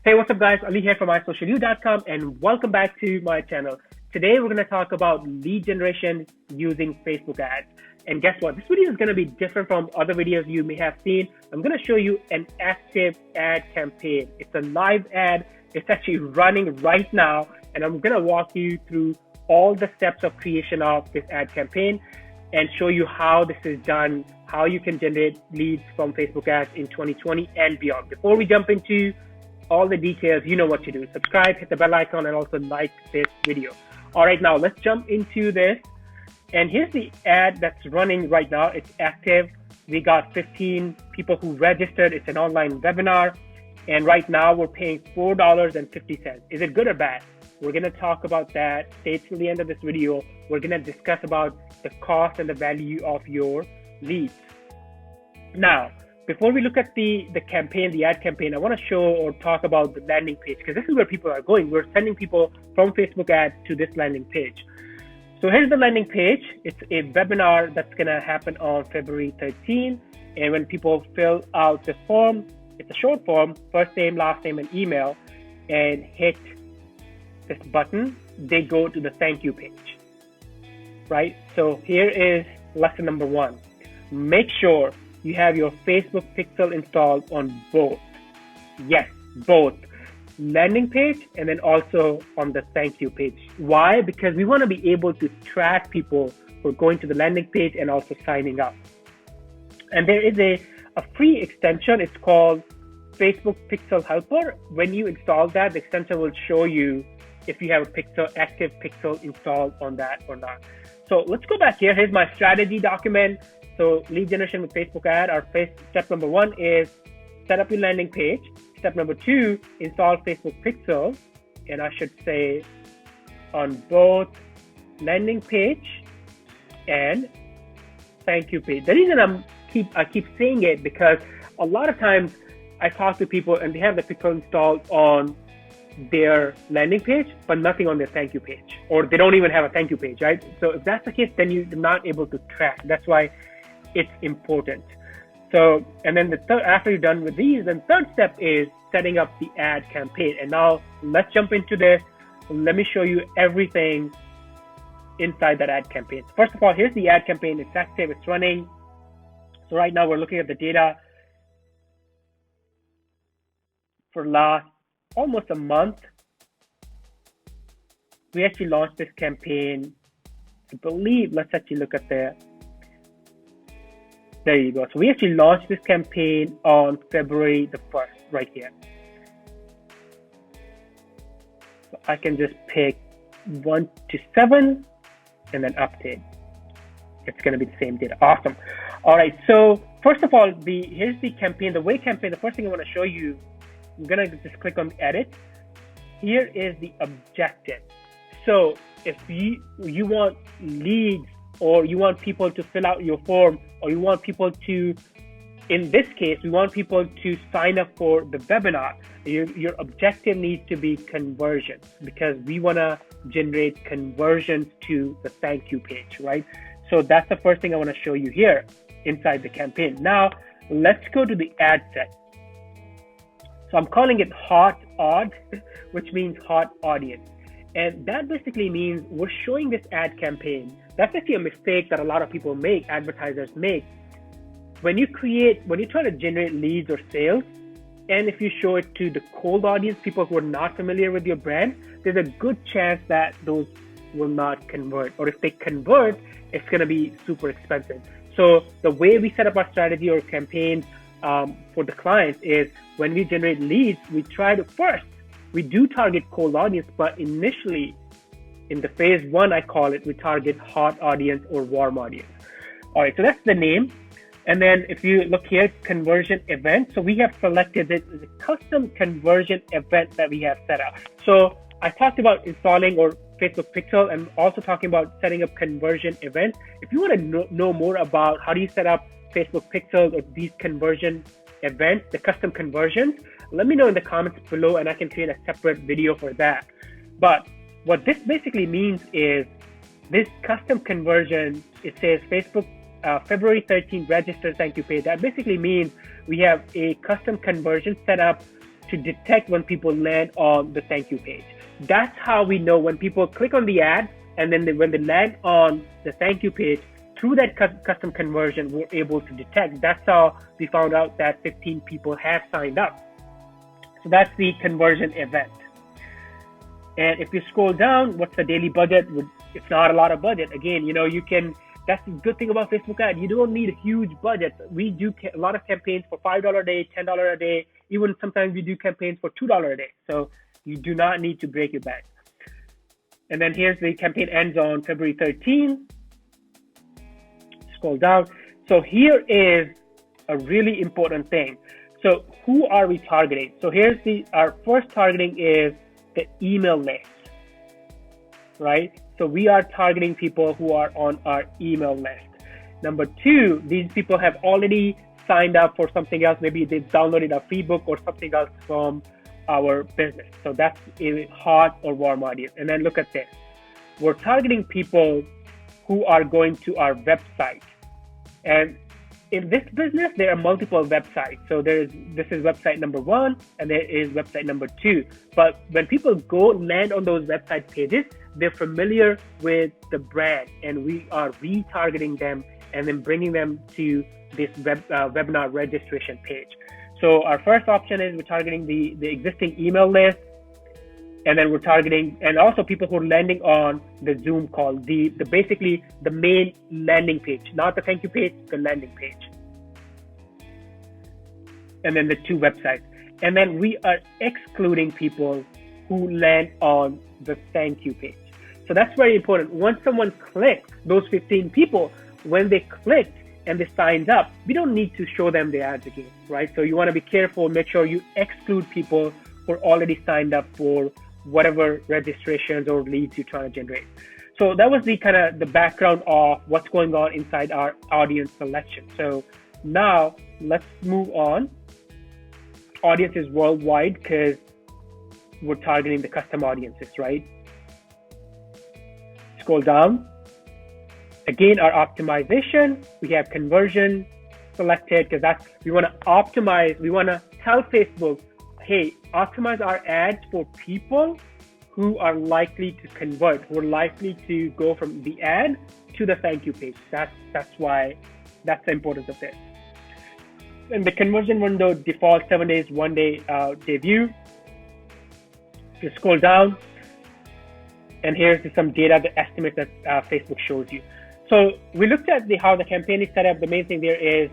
Hey, what's up guys? Ali here from isocialyou.com and welcome back to my channel. Today we're going to talk about lead generation using Facebook ads. And guess what? This video is going to be different from other videos you may have seen. I'm going to show you an active ad campaign. It's a live ad. It's actually running right now. And I'm going to walk you through all the steps of creation of this ad campaign and show you how this is done, how you can generate leads from Facebook ads in 2020 and beyond. Before we jump into all the details, you know what to do. Subscribe, hit the bell icon, and also like this video. All right, now let's jump into this. And here's the ad that's running right now. It's active. We got 15 people who registered. It's an online webinar. And right now we're paying $4.50. Is it good or bad? We're going to talk about that. Stay till the end of this video. We're going to discuss about the cost and the value of your leads. Now, before we look at the campaign, the ad campaign, I want to show or talk about the landing page because this is where people are going. We're sending people from Facebook ads to this landing page. So here's the landing page. It's a webinar that's going to happen on February 13. And when people fill out the form, it's a short form, first name, last name, and email, and hit this button, they go to the thank you page, right? So here is lesson number 1. Make sure you have your Facebook pixel installed on both. Yes, both. Landing page and then also on the thank you page. Why? Because we want to be able to track people who are going to the landing page and also signing up. And there is a free extension. It's called Facebook Pixel Helper. When you install that, the extension will show you if you have a active pixel installed on that or not. So let's go back here. Here's my strategy document. So lead generation with Facebook ad, step number 1 is set up your landing page. Step number 2, install Facebook Pixel. And I should say on both landing page and thank you page. The reason I keep saying it because a lot of times I talk to people and they have the pixel installed on their landing page, but nothing on their thank you page, or they don't even have a thank you page, right? So if that's the case, then you're not able to track. That's why it's important. So, and then after you're done with these, then third step is setting up the ad campaign. And now let's jump into this. Let me show you everything inside that ad campaign. First of all, here's the ad campaign. It's active, it's running. So right now we're looking at the data for last almost a month. We actually launched this campaign, I believe, let's actually look at there you go. So we actually launched this campaign on February the 1st, right here. So I can just pick 1 to 7 and then update. It's going to be the same data. Awesome. All right. So first of all, here's the campaign. The first thing I want to show you, I'm going to just click on the edit. Here is the objective. So if you want leads, or you want people to fill out your form, or you want people to, in this case, we want people to sign up for the webinar. Your objective needs to be conversions because we want to generate conversions to the thank you page, right? So that's the first thing I want to show you here inside the campaign. Now, let's go to the ad set. So I'm calling it hot odd, which means hot audience. And that basically means we're showing this ad campaign. That's actually a mistake that a lot of people make, advertisers make. When you try to generate leads or sales, and if you show it to the cold audience, people who are not familiar with your brand, there's a good chance that those will not convert. Or if they convert, it's going to be super expensive. So the way we set up our strategy or campaigns for the clients is when we generate leads, we do target cold audience, but initially in the phase 1, I call it, we target hot audience or warm audience. All right, so that's the name. And then if you look here, conversion event. So we have selected this as a custom conversion event that we have set up. So I talked about installing or Facebook Pixel and also talking about setting up conversion events. If you want to know more about how do you set up Facebook Pixels or these conversion events, the custom conversions, let me know in the comments below and I can create a separate video for that. But what this basically means is this custom conversion, it says Facebook February 13th register thank you page. That basically means we have a custom conversion set up to detect when people land on the thank you page. That's how we know when people click on the ad, and then when they land on the thank you page, through that custom conversion, we're able to detect. That's how we found out that 15 people have signed up. So that's the conversion event. And if you scroll down, what's the daily budget? It's not a lot of budget. Again, you can, that's the good thing about Facebook ad. You don't need a huge budget. We do a lot of campaigns for $5 a day, $10 a day. Even sometimes we do campaigns for $2 a day. So you do not need to break your bank. And then here's the campaign ends on February 13th. Scroll down. So here is a really important thing. So who are we targeting? So here's our first targeting is the email list, right? So we are targeting people who are on our email list. Number two, these people have already signed up for something else. Maybe they've downloaded a free book or something else from our business. So that's a hot or warm audience. And then look at this. We're targeting people who are going to our website. And in this business, there are multiple websites. So this is website number 1, and there is website number 2. But when people land on those website pages, they're familiar with the brand, and we are retargeting them and then bringing them to this webinar registration page. So our first option is we're targeting the existing email list, and then we're targeting, and also people who are landing on the Zoom call, the basically the main landing page, not the thank you page, the landing page. And then the 2 websites. And then we are excluding people who land on the thank you page. So that's very important. Once someone clicks, those 15 people, when they clicked and they signed up, we don't need to show them the ads again, right? So you want to be careful, make sure you exclude people who are already signed up for whatever registrations or leads you're trying to generate. So that was the background of what's going on inside our audience selection. So now let's move on. Audience is worldwide because we're targeting the custom audiences, right? Scroll down. Again, our optimization, we have conversion selected because we want to optimize. We want to tell Facebook, hey, optimize our ads for people who are likely to convert, who are likely to go from the ad to the thank you page. That's the importance of this. And the conversion window default 7 days, 1 day debut. You scroll down, and here's some data, the estimate that Facebook shows you. So we looked at how the campaign is set up. The main thing there is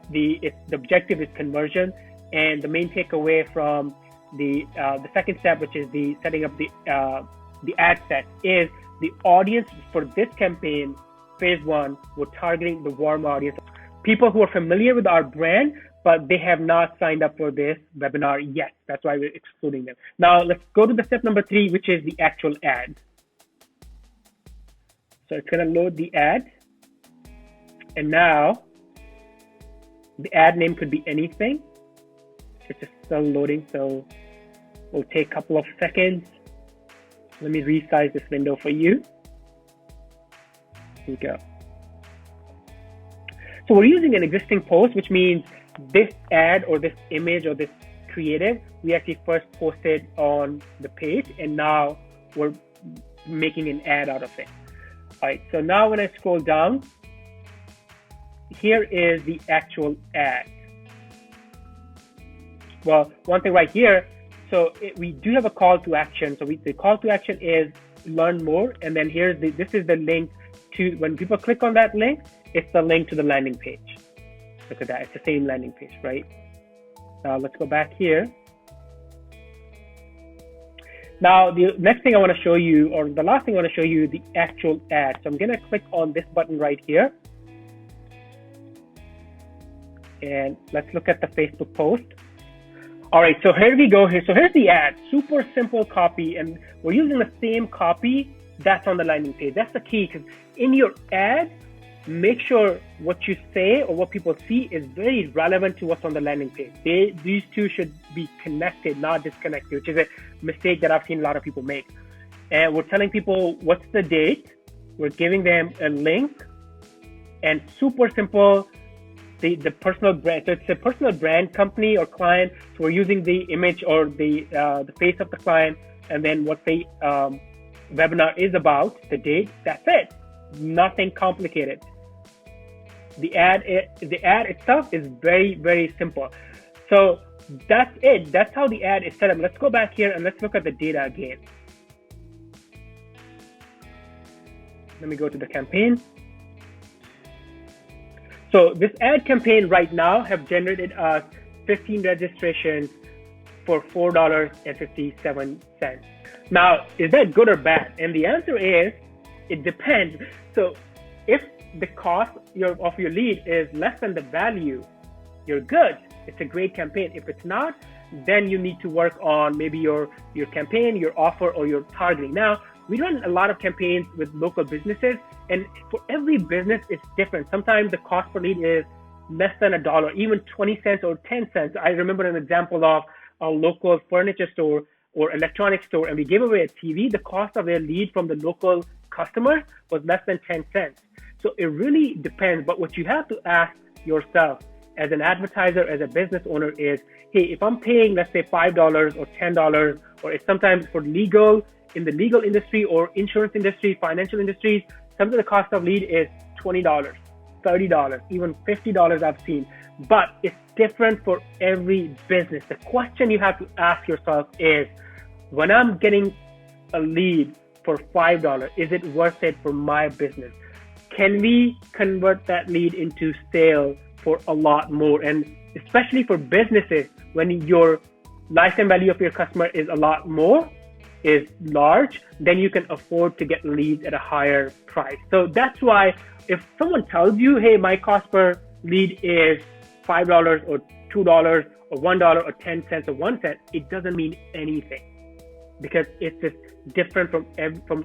the objective is conversion, and the main takeaway from the second step, which is the setting up the ad set, is the audience for this campaign. Phase 1, we're targeting the warm audience, people who are familiar with our brand, but they have not signed up for this webinar yet. That's why we're excluding them. Now let's go to the step number 3, which is the actual ad. So it's going to load the ad. And now the ad name could be anything. It's just still loading, so we'll take a couple of seconds. Let me resize this window for you. Here we go. So we're using an existing post, which means this ad or this image or this creative, we actually first posted on the page, and now we're making an ad out of it. All right, so now when I scroll down, here is the actual ad. Well, one thing right here, so we do have a call to action. So the call to action is learn more, and then this is the link to, when people click on that link, it's the link to the landing page. Look at that, it's the same landing page, right? Now let's go back here. Now the next thing I want to show you, or the last thing I want to show you, the actual ad. So I'm going to click on this button right here. And let's look at the Facebook post. All right, so here we go. So here's the ad, super simple copy, and we're using the same copy that's on the landing page. That's the key, because in your ad, make sure what you say or what people see is very relevant to what's on the landing page. These two should be connected, not disconnected, which is a mistake that I've seen a lot of people make. And we're telling people what's the date. We're giving them a link, and super simple. the personal brand. So it's a personal brand company or client. So we're using the image or the face of the client, and then what the webinar is about, the date. That's it. Nothing complicated. The ad itself is very, very simple. So that's it. That's how the ad is set up. Let's go back here and let's look at the data again. Let me go to the campaign. So this ad campaign right now have generated us 15 registrations for $4.57. Now, is that good or bad? And the answer is, it depends. So if the cost of your lead is less than the value, you're good. It's a great campaign. If it's not, then you need to work on maybe your campaign, your offer, or your targeting. Now, we run a lot of campaigns with local businesses, and for every business, it's different. Sometimes the cost per lead is less than $1, even 20 cents or 10 cents. I remember an example of a local furniture store or electronics store, and we gave away a TV. The cost of their lead from the local customer was less than 10 cents. So it really depends. But what you have to ask yourself as an advertiser, as a business owner is, hey, if I'm paying, let's say $5 or $10, or it's sometimes for legal, in the legal industry or insurance industry, financial industries, sometimes the cost of lead is $20, $30, even $50 I've seen. But it's different for every business. The question you have to ask yourself is, when I'm getting a lead for $5, is it worth it for my business? Can we convert that lead into sale for a lot more? And especially for businesses, when your lifetime value of your customer is a lot more, is large, then you can afford to get leads at a higher price. So that's why if someone tells you, hey, my cost per lead is $5 or $2 or $1 or 10 cents or 1 cent, it doesn't mean anything, because it's just different from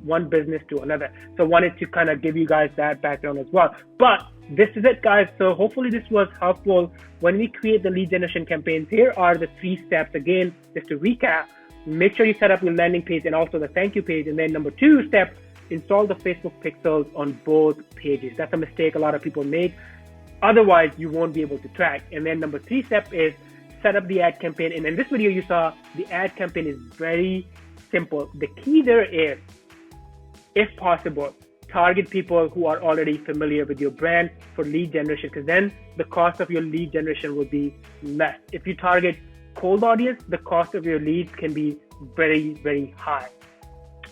one business to another. So I wanted to kind of give you guys that background as well. But this is it, guys. So hopefully this was helpful. When we create the lead generation campaigns, here are the 3 steps. Again, just to recap, make sure you set up your landing page and also the thank you page. And then number 2 step, install the Facebook pixels on both pages. That's a mistake a lot of people make. Otherwise, you won't be able to track. And then number 3 step is set up the ad campaign. And in this video, you saw the ad campaign is very simple. The key there is, if possible, target people who are already familiar with your brand for lead generation, because then the cost of your lead generation will be less. If you target cold audience, the cost of your leads can be very, very high.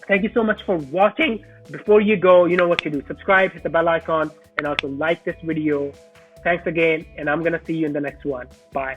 Thank you so much for watching. Before you go, you know what to do. Subscribe, hit the bell icon, and also like this video. Thanks again, and I'm going to see you in the next one. Bye.